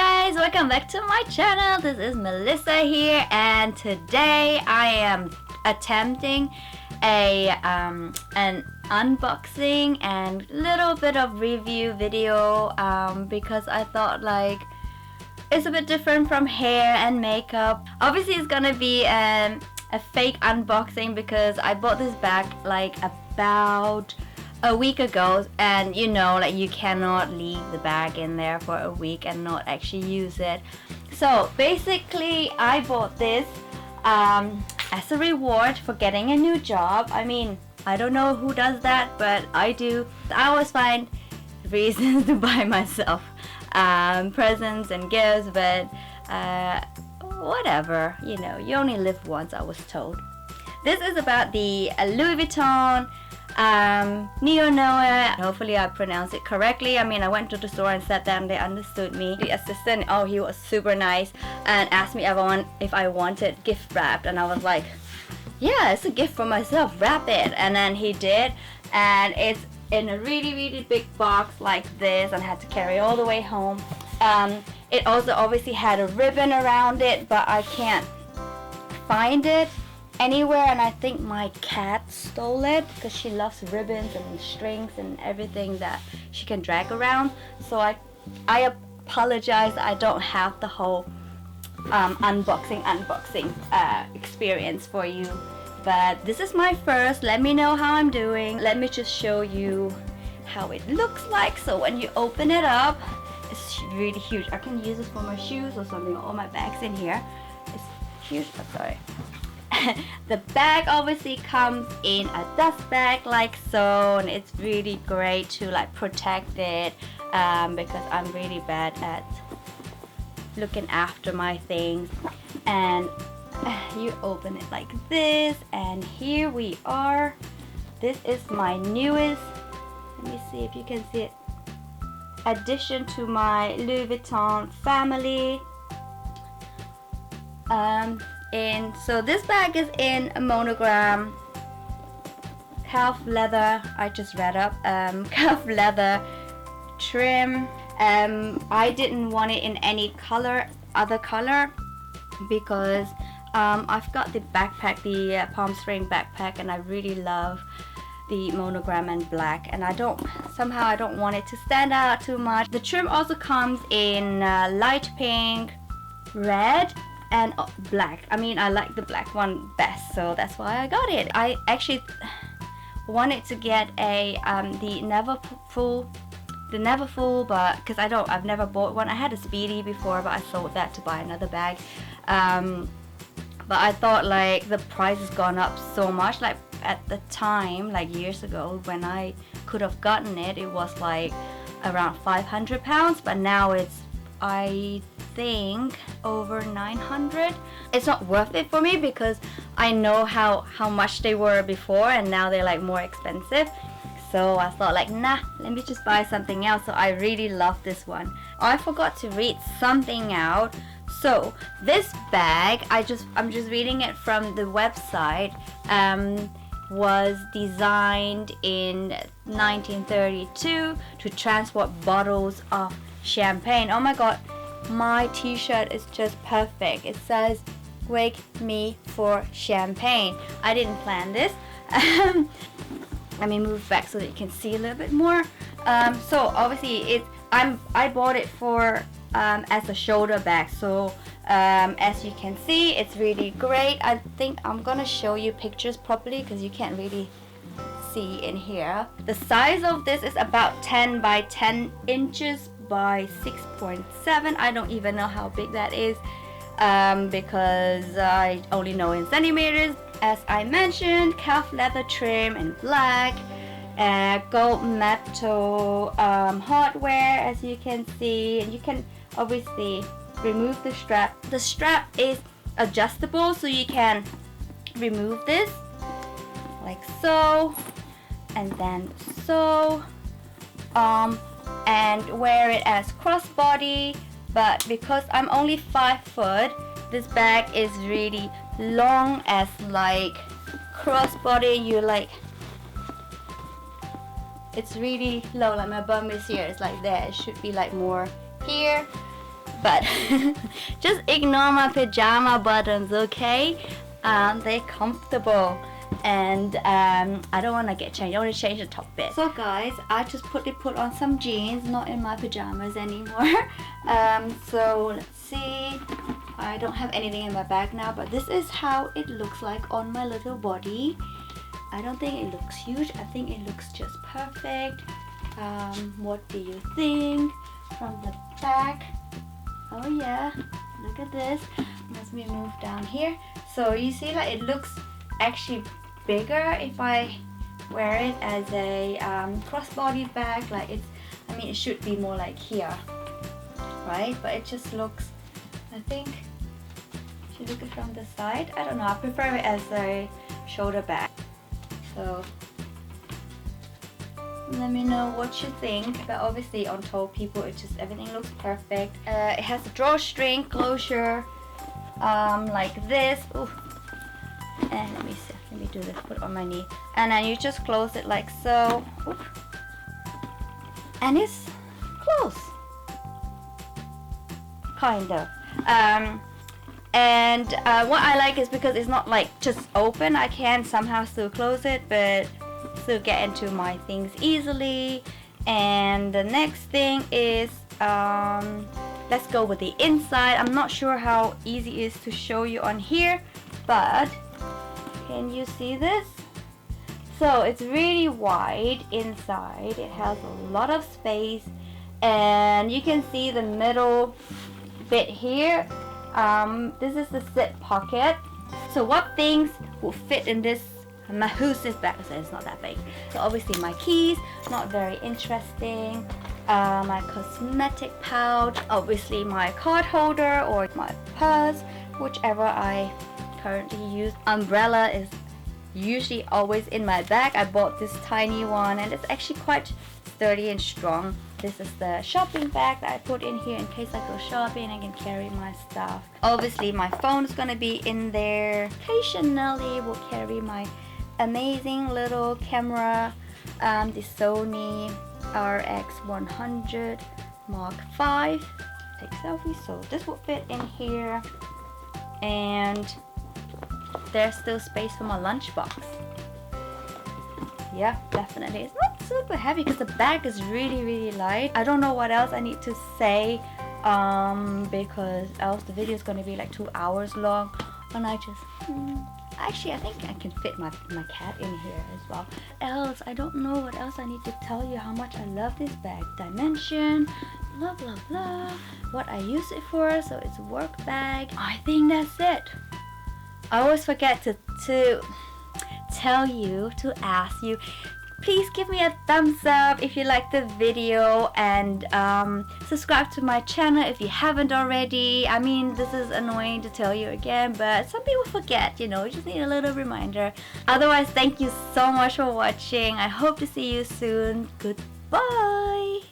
guys, welcome back to my channel. This is Melissa here, and today I am attempting an unboxing and little bit of review video because I thought like it's a bit different from hair and makeup. Obviously it's gonna be a fake unboxing because I bought this bag like about a week ago, and you know, like you cannot leave the bag in there for a week and not actually use it. So basically I bought this as a reward for getting a new job. I mean, I don't know who does that, but I do. I always find reasons to buy myself presents and gifts, but whatever, you know, you only live once, I was told. This is about the Louis Vuitton NeoNoe. Hopefully I pronounced it correctly. I mean, I went to the store and sat down, they understood me. The assistant, oh, he was super nice and asked me if I wanted gift wrapped, and I was like, yeah, it's a gift for myself, wrap it. And then he did, and it's in a really big box like this, and I had to carry all the way home. It also obviously had a ribbon around it, but I can't find it anywhere, and I think my cat stole it because she loves ribbons and strings and everything that she can drag around. So I apologize, I don't have the whole unboxing experience for you, but this is my first. Let me know how I'm doing. Let me just show you how it looks like. So when you open it up, it's really huge. I can use this for my shoes or something. All my bags in here. It's huge. Oh, sorry. The bag obviously comes in a dust bag like so, and it's really great to like protect it because I'm really bad at looking after my things. And you open it like this, and here we are. This is my newest, let me see if you can see it, addition to my Louis Vuitton family. And so this bag is in a monogram calf leather. I just read up calf leather trim. I didn't want it in any other color because I've got the backpack, the palm spring backpack, and I really love the monogram and black, and I don't want it to stand out too much. The trim also comes in light pink, red, and black. I mean, I like the black one best, so that's why I got it. I actually wanted to get the Neverfull, but because I've never bought one. I had a Speedy before, but I sold that to buy another bag. But I thought like the price has gone up so much. Like at the time, like years ago, when I could have gotten it, it was like around £500, but now it's, I think, over 900. It's not worth it for me because I know how much they were before, and now they're like more expensive. So I thought like, nah, let me just buy something else. So I really love this one. I forgot to read something out. So this bag, I'm just reading it from the website, was designed in 1932 to transport bottles of champagne. Oh my god, my t-shirt is just perfect. It says "Wake me for champagne." I didn't plan this. Let me move back so that you can see a little bit more. So obviously I bought it for as a shoulder bag. So as you can see, it's really great. I think I'm gonna show you pictures properly because you can't really see in here. The size of this is about 10 by 10 inches by 6.7. I don't even know how big that is because I only know in centimeters. As I mentioned, calf leather trim in black, gold metal hardware, as you can see, and you can obviously remove the strap. The strap is adjustable, so you can remove this like so, and then so, and wear it as crossbody. But because I'm only 5 foot, this bag is really long as like crossbody. You like, it's really low, like my bum is here, it's like that. It should be like more here. but just ignore my pajama buttons, okay? They're comfortable, and I don't want to get changed. I want to change the top bit. So guys, I just put on some jeans, not in my pajamas anymore. So let's see, I don't have anything in my bag now, but this is how it looks like on my little body. I don't think it looks huge. I think it looks just perfect. What do you think? From the back, oh yeah, look at this. Let me move down here. So you see, like, it looks actually bigger if I wear it as a crossbody bag. Like, it's, I mean, it should be more like here, right? But it just looks, I think, if you look at it from the side, I don't know, I prefer it as a shoulder bag. So let me know what you think. But obviously on tall people, it just, everything looks perfect. It has a drawstring closure, like this. Ooh. And let me see, let me do this, put it on my knee, and then you just close it like so. Ooh. And it's closed, kind of. And what I like is because it's not like just open, I can somehow still close it, but still get into my things easily. And the next thing is, let's go with the inside. I'm not sure how easy it is to show you on here, but can you see this? So it's really wide inside. It has a lot of space, and you can see the middle bit here. This is the zip pocket. So what things will fit in this Mahoos's bag? So it's not that big. So obviously my keys, not very interesting. My cosmetic pouch, obviously my card holder or my purse, whichever I currently use. Umbrella is usually always in my bag. I bought this tiny one, and it's actually quite sturdy and strong. This is the shopping bag that I put in here in case I go shopping. I can carry my stuff. Obviously my phone is gonna be in there. Occasionally will carry my amazing little camera, the Sony RX100 Mark V. Take selfies, so this will fit in here. And there's still space for my lunchbox. Yeah, definitely. It's not super heavy because the bag is really light. I don't know what else I need to say, because else the video is going to be like 2 hours long, and I just actually I think I can fit my cat in here as well. Else I don't know what else I need to tell you, how much I love this bag. Dimension, blah blah blah, what I use it for. So it's a work bag. I think that's it. I always forget to tell you, to ask you, please give me a thumbs up if you like the video, and subscribe to my channel if you haven't already. I mean, this is annoying to tell you again, but some people forget, you know, you just need a little reminder. Otherwise, thank you so much for watching. I hope to see you soon. Goodbye.